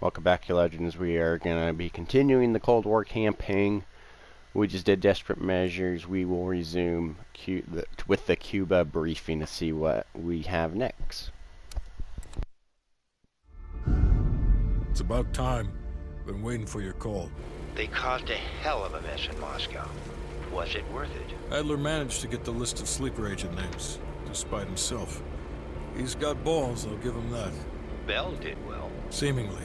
Welcome back to Legends. We are going to be continuing the Cold War campaign. We just did Desperate Measures. We will resume with the Cuba briefing to see what we have next. It's about time. Been waiting for your call. They caused a hell of a mess in Moscow. Was it worth it? Adler managed to get the list of sleeper agent names, despite himself. He's got balls, I'll give him that. Bell did well. Seemingly.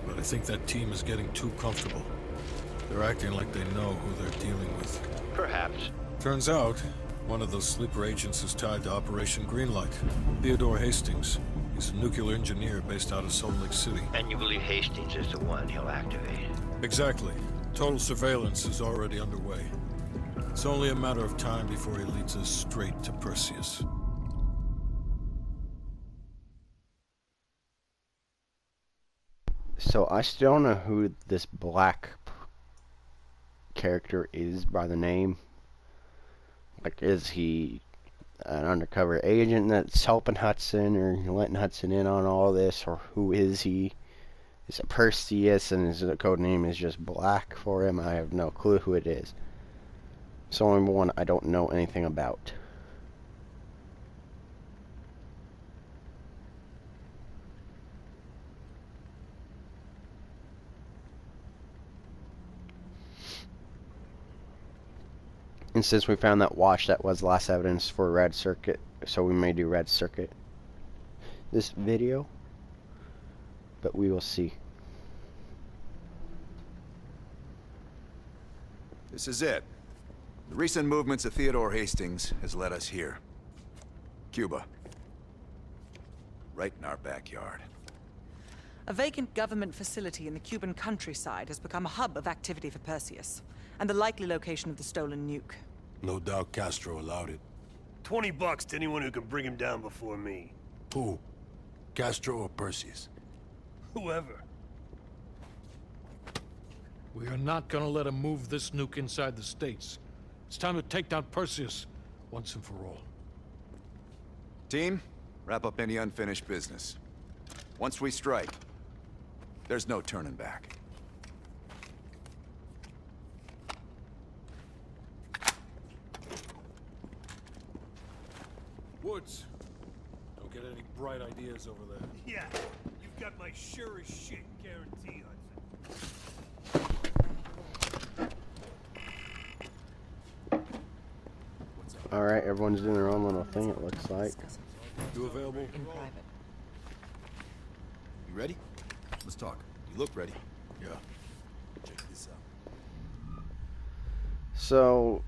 But I think that team is getting too comfortable. They're acting like they know who they're dealing with. Perhaps. Turns out, one of those sleeper agents is tied to Operation Greenlight. Theodore Hastings. He's a nuclear engineer based out of Salt Lake City. And you believe Hastings is the one he'll activate? Exactly. Total surveillance is already underway. It's only a matter of time before he leads us straight to Perseus. So I still don't know who this black character is by the name. Like, is he an undercover agent that's helping Hudson or letting Hudson in on all this, or who is he? Is it Perseus and his code name is just Black for him? I have no clue who it is. It's the only one I don't know anything about. And since we found that watch, that was last evidence for Red Circuit, so we may do Red Circuit this video, but we will see. This is it. The recent movements of Theodore Hastings has led us here. Cuba. Right in our backyard. A vacant government facility in the Cuban countryside has become a hub of activity for Perseus, and the likely location of the stolen nuke. No doubt Castro allowed it. $20 to anyone who can bring him down before me. Who? Castro or Perseus? Whoever. We are not gonna let him move this nuke inside the States. It's time to take down Perseus, once and for all. Team, wrap up any unfinished business. Once we strike, there's no turning back. Woods, don't get any bright ideas over there. Yeah, you've got my sure as shit guarantee, Hudson. Alright, everyone's doing their own little thing, it looks like. You available? In private. You ready? Let's talk. You look ready. Yeah. Check this out. So,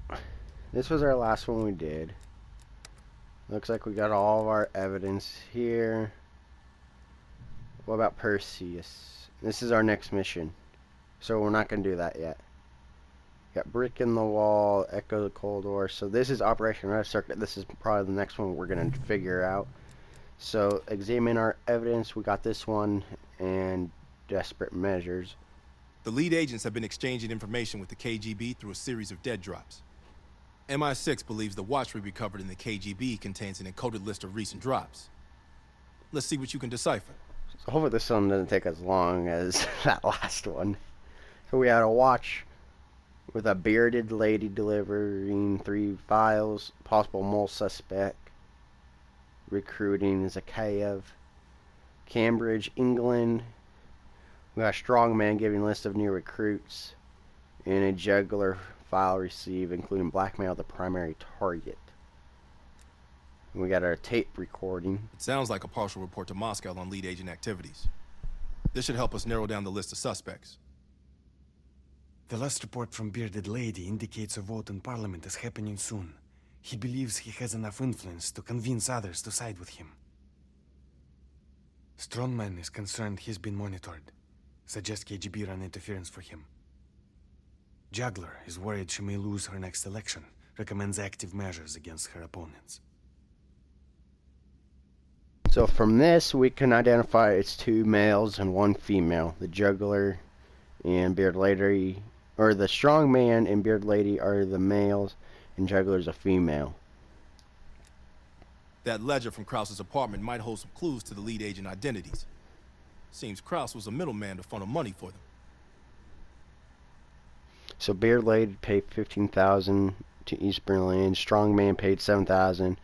this was our last one we did. Looks like we got all of our evidence here. What about Perseus? This is our next mission. So we're not going to do that yet. Got Brick in the Wall, Echo the Cold War. So this is Operation Red Circuit. This is probably the next one we're going to figure out. So examine our evidence. We got this one and Desperate Measures. The lead agents have been exchanging information with the KGB through a series of dead drops. MI6 believes the watch we recovered in the KGB contains an encoded list of recent drops. Let's see what you can decipher. So hopefully this one doesn't take as long as that last one. So we had a watch with a bearded lady delivering 3 files, possible mole suspect, recruiting Zakayev, Cambridge, England. We got a strong man giving a list of new recruits, and a juggler file received, including blackmail the primary target. And we got our tape recording. It sounds like a partial report to Moscow on lead agent activities. This should help us narrow down the list of suspects. The last report from Bearded Lady indicates a vote in Parliament is happening soon. He believes he has enough influence to convince others to side with him. Strongman is concerned he's been monitored. Suggests KGB run interference for him. Juggler is worried she may lose her next election. Recommends active measures against her opponents. So from this, we can identify it's 2 males and 1 female. The juggler and Beard Lady, or the strong man and Beard Lady are the males, and juggler's a female. That ledger from Krause's apartment might hold some clues to the lead agent identities. Seems Kraus was a middleman to funnel money for them. So Beard Lady paid 15,000 to East Berlin. Strongman paid 7,000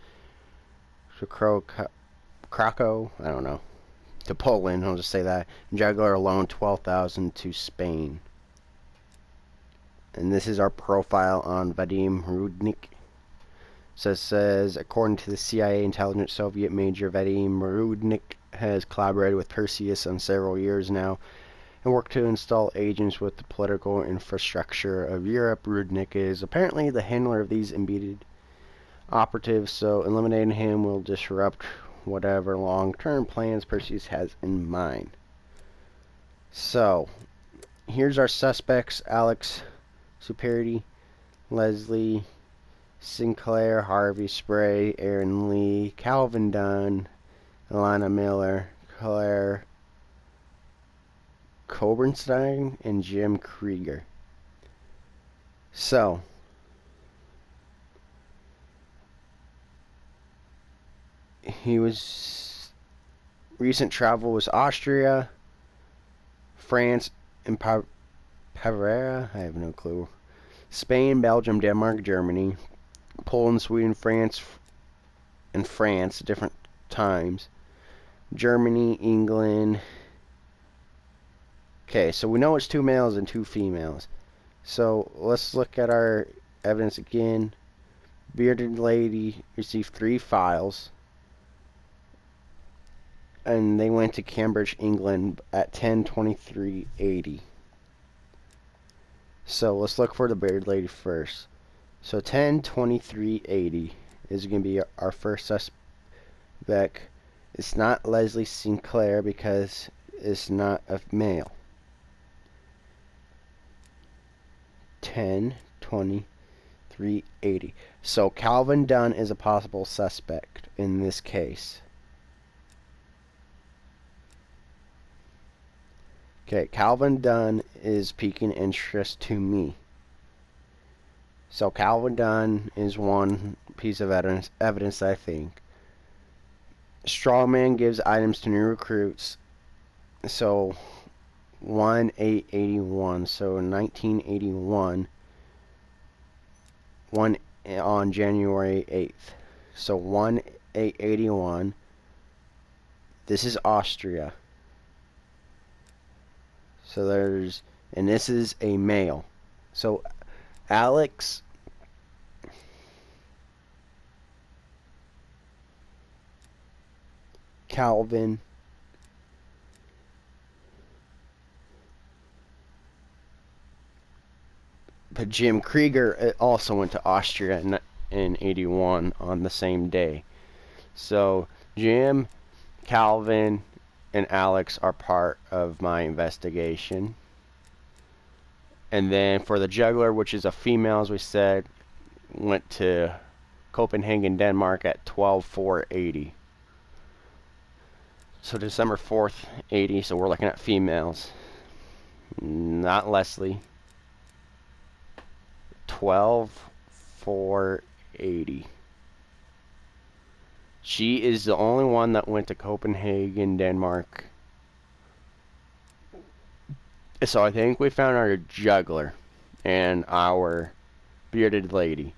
to Krakow. I don't know. To Poland. I'll just say that. Juggler alone 12,000 to Spain. And this is our profile on Vadim Rudnik. So it says, according to the CIA intelligence, Soviet Major Vadim Rudnik has collaborated with Perseus on several years now and worked to install agents with the political infrastructure of Europe. Rudnik is apparently the handler of these embedded operatives, so eliminating him will disrupt whatever long-term plans Perseus has in mind. So, here's our suspects: Alex Superity, Leslie Sinclair, Harvey Spray, Aaron Lee, Calvin Dunn, Alana Miller, Claire Cobernstein, and Jim Krieger. So, recent travel was Austria, France, and Pavera, I have no clue. Spain, Belgium, Denmark, Germany, Poland, Sweden, France, and France, different times. Germany, England. Okay, so we know it's 2 males and 2 females. So let's look at our evidence again. Bearded Lady received 3 files, and they went to Cambridge, England at 10/23/80. So let's look for the Bearded Lady first. So 10/23/80 is going to be our first suspect. It's not Leslie Sinclair because it's not a male. 10/23/80. So Calvin Dunn is a possible suspect in this case. Okay, Calvin Dunn is piquing interest to me. So Calvin Dunn is one piece of evidence I think. Strawman gives items to new recruits. So 1/8/81. So 1981. One on January 8th. So 1/8/81. This is Austria. So and this is a male. So Alex Calvin but Jim Krieger also went to Austria in 81 on the same day. So Jim, Calvin, and Alex are part of my investigation. And then for the juggler, which is a female, as we said, went to Copenhagen, Denmark at 12/4/80. So December 4th, 80. So we're looking at females. Not Leslie. 12/4/80. She is the only one that went to Copenhagen, Denmark. So I think we found our juggler and our bearded lady.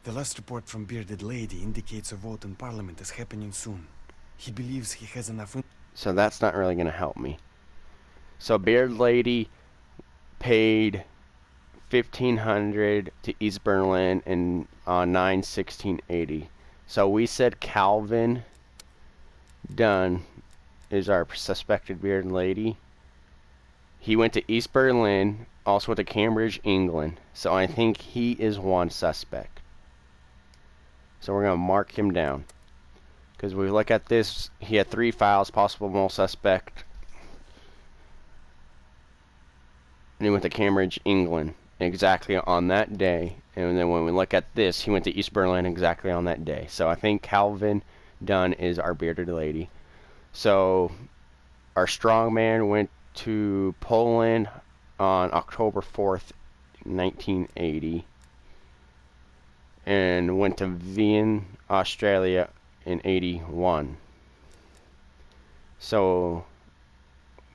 The last report from Bearded Lady indicates a vote in Parliament is happening soon. He believes he has enough. So that's not really going to help me. So Bearded Lady paid 1,500 to East Berlin on 9/16/80. So we said Calvin Dunn is our suspected Bearded Lady. He went to East Berlin, also went to Cambridge, England. So I think he is one suspect. So we're going to mark him down. Because we look at this, he had 3 files, possible mole suspect. And he went to Cambridge, England, exactly on that day. And then when we look at this, he went to East Berlin exactly on that day. So I think Calvin Dunn is our bearded lady. So our strongman went to Poland on October 4th, 1980. and went to Wien, Australia in 81. So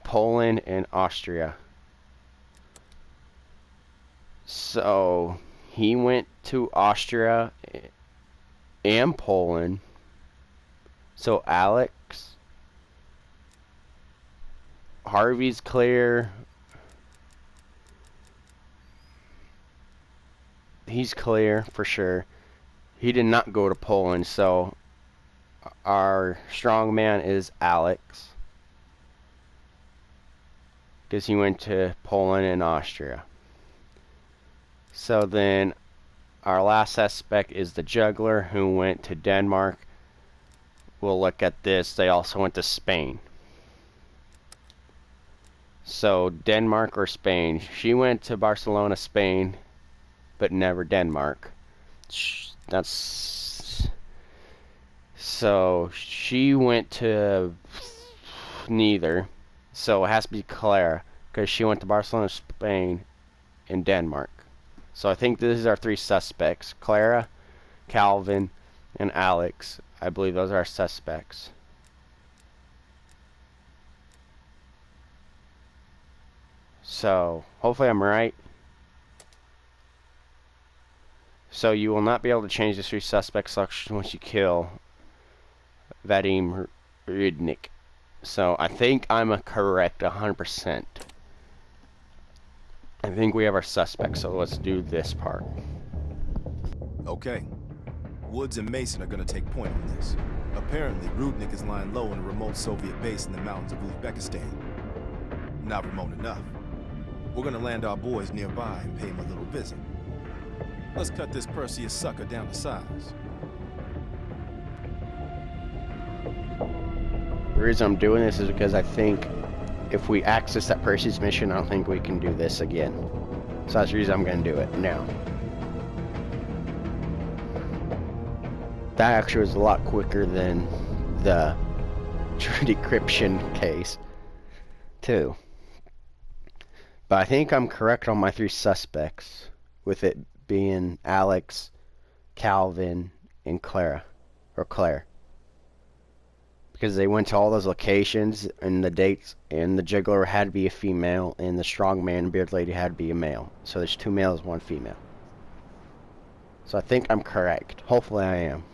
Poland and Austria. So he went to Austria and Poland. So Alex, Harvey's clear. He's clear for sure. He did not go to Poland, so our strong man is Alex, because he went to Poland and Austria. So then our last suspect is the juggler, who went to Denmark. We'll look at this. They also went to Spain. So Denmark or Spain. She went to Barcelona, Spain, but never Denmark. That's so she went to neither. So it has to be Clara, because she went to Barcelona, Spain, and Denmark. So I think these are 3 suspects: Clara, Calvin, and Alex. I believe those are our suspects. So hopefully I'm right. So you will not be able to change the 3 suspect selection once you kill Vadim Rudnik. So I think I'm correct 100%. I think we have our suspects, so let's do this part. Okay. Woods and Mason are gonna take point on this. Apparently, Rudnik is lying low in a remote Soviet base in the mountains of Uzbekistan. Not remote enough. We're gonna land our boys nearby and pay him a little visit. Let's cut this Perseus sucker down to size. The reason I'm doing this is because I think if we access that Perseus mission, I don't think we can do this again. So that's the reason I'm going to do it now. That actually was a lot quicker than the decryption case, too. But I think I'm correct on my 3 suspects, with it being Alex, Calvin, and Clara, or Claire. Because they went to all those locations and the dates, and the juggler had to be a female, and the strong man, beard lady, had to be a male. So there's 2 males, 1 female. So I think I'm correct. Hopefully I am.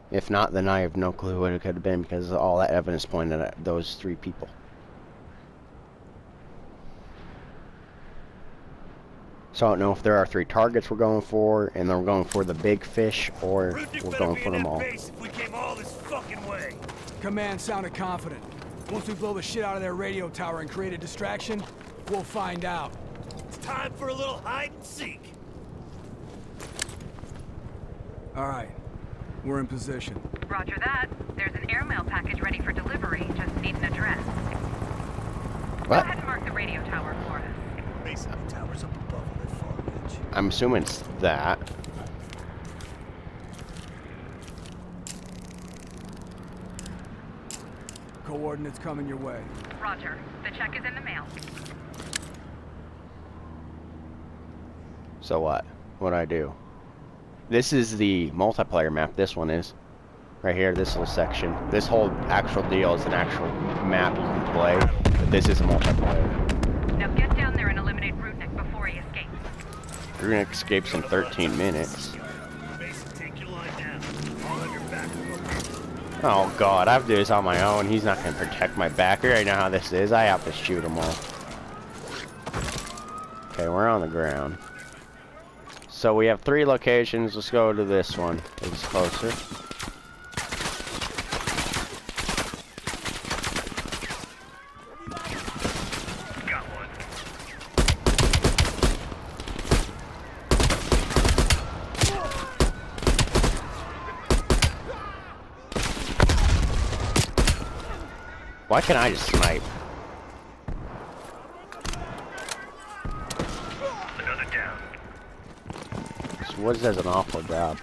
If not, then I have no clue what it could have been, because all that evidence pointed at those 3 people. So I don't know if there are 3 targets we're going for, and then we're going for the big fish, or we're going for them all. If we came all this fucking way. Command sounded confident. Once we blow the shit out of their radio tower and create a distraction, we'll find out. It's time for a little hide and seek. All right, we're in position. Roger that. There's an airmail package ready for delivery. Just need an address. Go What? ahead and mark the radio tower for us. Mason Tower's up above on that far ridge. I'm assuming it's that. Coordinates coming your way. Roger. The check is in the mail. So what? What'd I do? This is the multiplayer map, this one is. Right here, this little section. This whole actual deal is an actual map you can play, but this is a multiplayer. Now get down there and eliminate Rudnik before he escapes. Rudnik escapes in 13 minutes. Mason, take your line down. I'll have your back. Oh god, I have to do this on my own. He's not going to protect my back. You already know how this is. I have to shoot them all. Okay, we're on the ground. So we have 3 locations. Let's go to this one. It's closer. Got one. Why can't I just snipe? Another down. Woods does an awful job.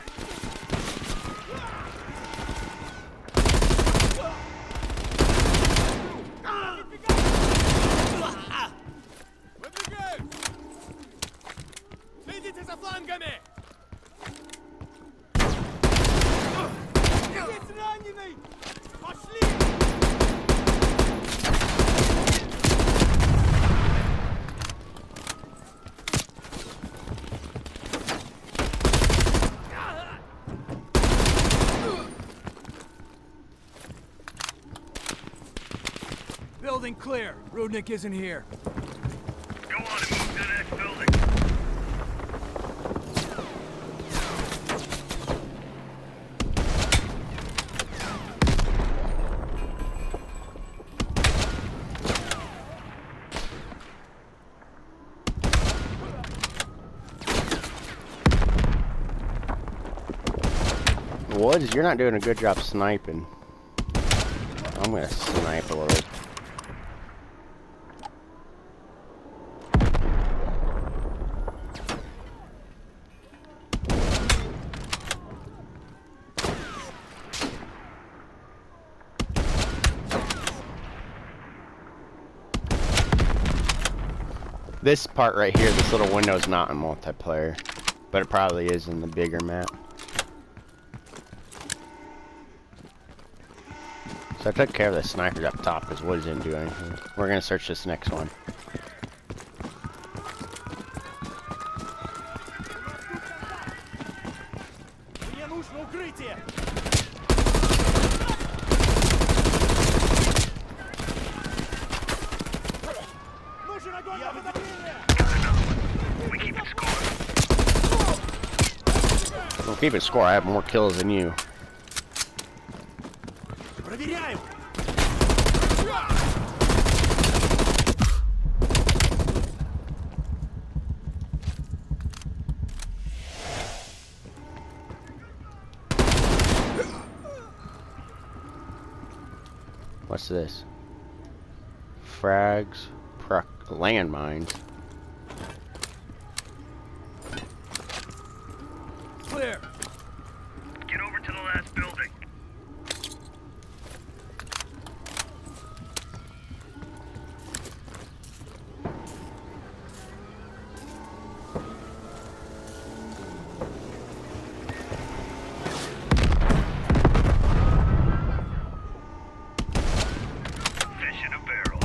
building clear. Rudnick isn't here. Go on and move to the next building. Woods, you're not doing a good job sniping. I'm gonna snipe a little. This part right here, this little window is not in multiplayer, but it probably is in the bigger map. So I took care of the snipers up top because Woods didn't do anything. We're gonna search this next one. We keep it score. Well, keeping score, I have more kills than you. Проверяем! What's this? Frags, landmines. Clear. Get over to the last building. Fish in a barrel.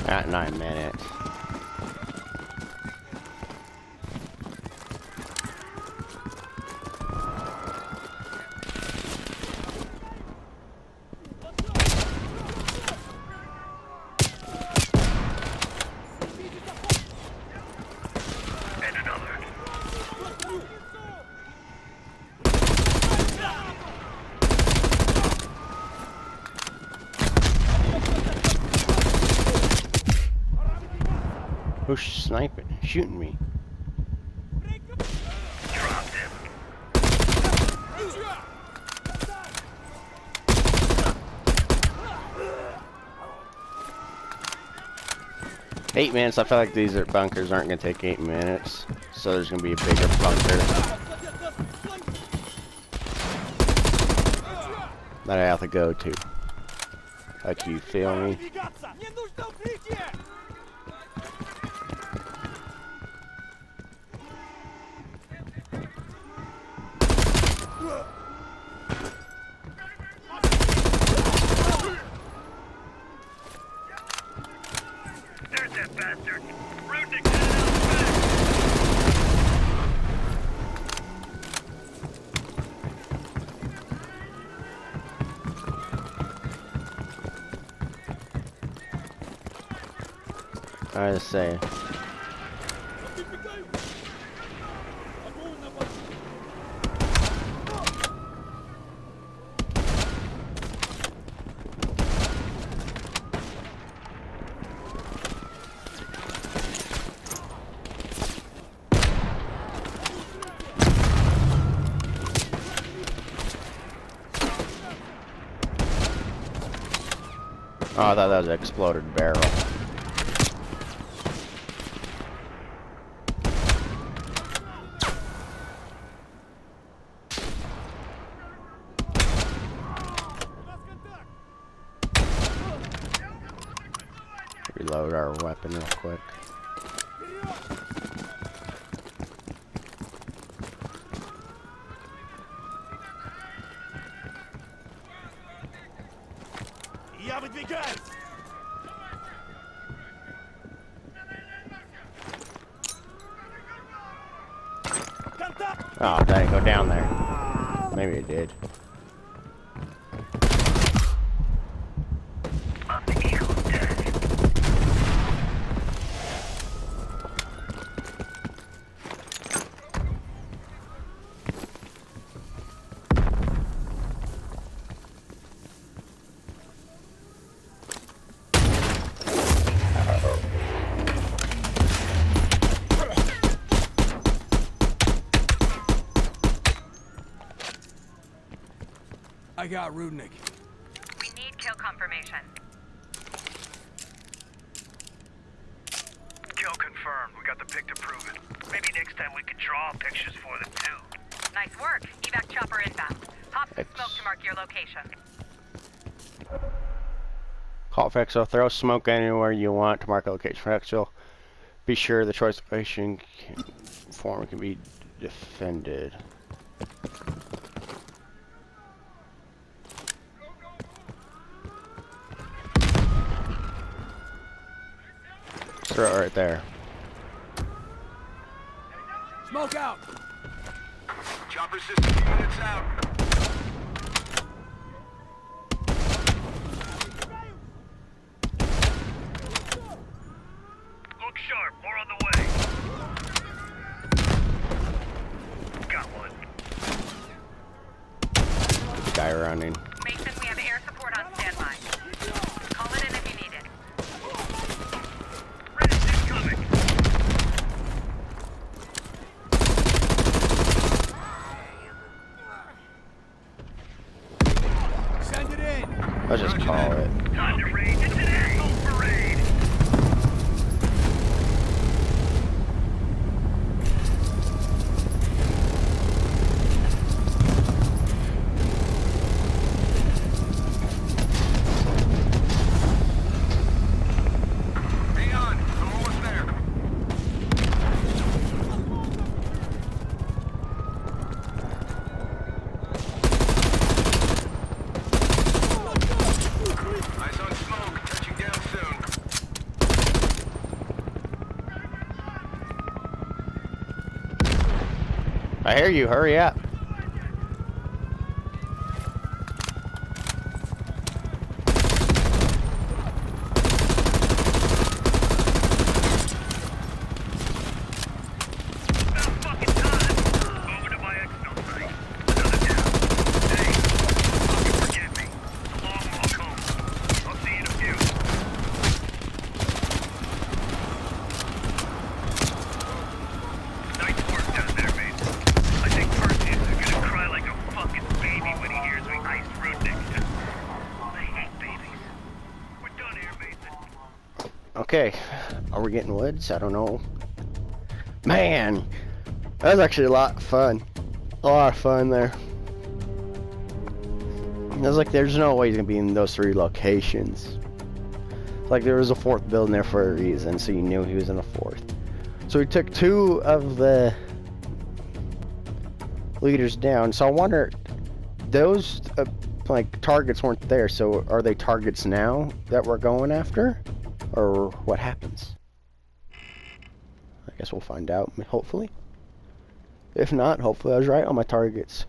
At 9 minutes. And another. Who's sniping? Shooting me. Dropped him. Eight minutes. I feel like these bunkers aren't gonna take 8 minutes, so there's gonna be a bigger bunker that I have to go to. Like, you feel me? There's that bastard. Rudnick headed out back. I just say. Oh, I thought that was an exploded barrel. Reload our weapon real quick. Я выдвигаюсь! Oh, that didn't go down there. Maybe it did. I got Rudnick. We need kill confirmation. Kill confirmed. We got the pic to prove it. Maybe next time we can draw pictures for them too. Nice work. Evac chopper inbound. Pop some smoke to mark your location. Call Fexel, throw smoke anywhere you want to mark a location. Fexel, be sure the choice location form can be defended. Throw it right there. Smoke out! Chopper system units out. Look sharp. More on the way. Got one. Guy running. Mason, we have air support on standby. Call it in if you need it. Red's incoming. Send it in! Let's just call it. Time to raid. It's an asshole parade. Hang on. I'm almost there. Eyes on smoke. Touching down soon. I hear you. Hurry up. About fucking time. Over to my exfil site. Another down. Hey, fucking forgive me. It's a long walk home. I'll see you in a few. Nice work down there, mate. I think Perseus is gonna cry like a fucking baby when he hears we iced Rudnick. I hate babies. We're done here, Mason. Okay. Are we getting woods? I don't know. Man, that was actually a lot of fun. A lot of fun there. I was like, there's no way he's gonna be in those 3 locations. Like there was a 4th building there for a reason, so you knew he was in a 4th. So we took 2 of the leaders down. So I wonder, those like targets weren't there. So are they targets now that we're going after, or what happens? I guess we'll find out, hopefully. If not, hopefully I was right on my targets.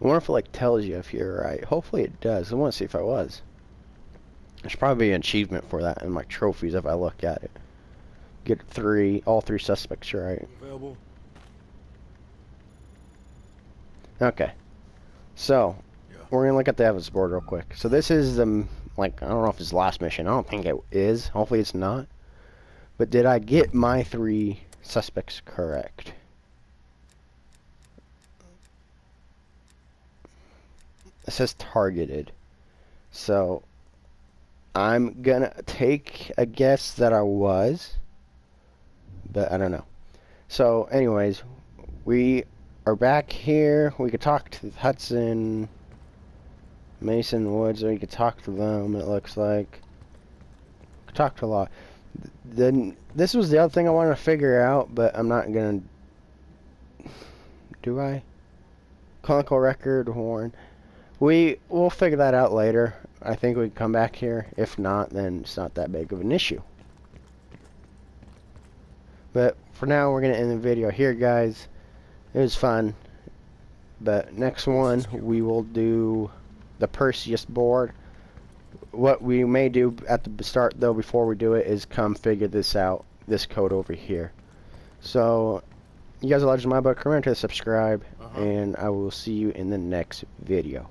I wonder if it like tells you if you're right. Hopefully it does. I want to see if I was. There's probably an achievement for that in my trophies if I look at it. Get all three suspects right. Available. Okay. So, we're gonna look at the evidence board real quick. So this is like, I don't know if it's the last mission. I don't think it is. Hopefully it's not. But did I get my 3 suspects correct? It says targeted. So I'm gonna take a guess that I was, but I don't know. So anyways, we are back here. We could talk to Hudson, Mason, Woods, or we could talk to them, it looks like. We could talk to a lot. Then this was the other thing I wanted to figure out, but I'm not gonna. Do I? Conical record horn. We'll figure that out later. I think we can come back here. If not, then it's not that big of an issue. But for now, we're gonna end the video here, guys. It was fun. But next one, we will do the Perseus board. What we may do at the start, though, before we do it, is come figure this out. This code over here. So, you guys are Legend of My Book. Remember to subscribe, and I will see you in the next video.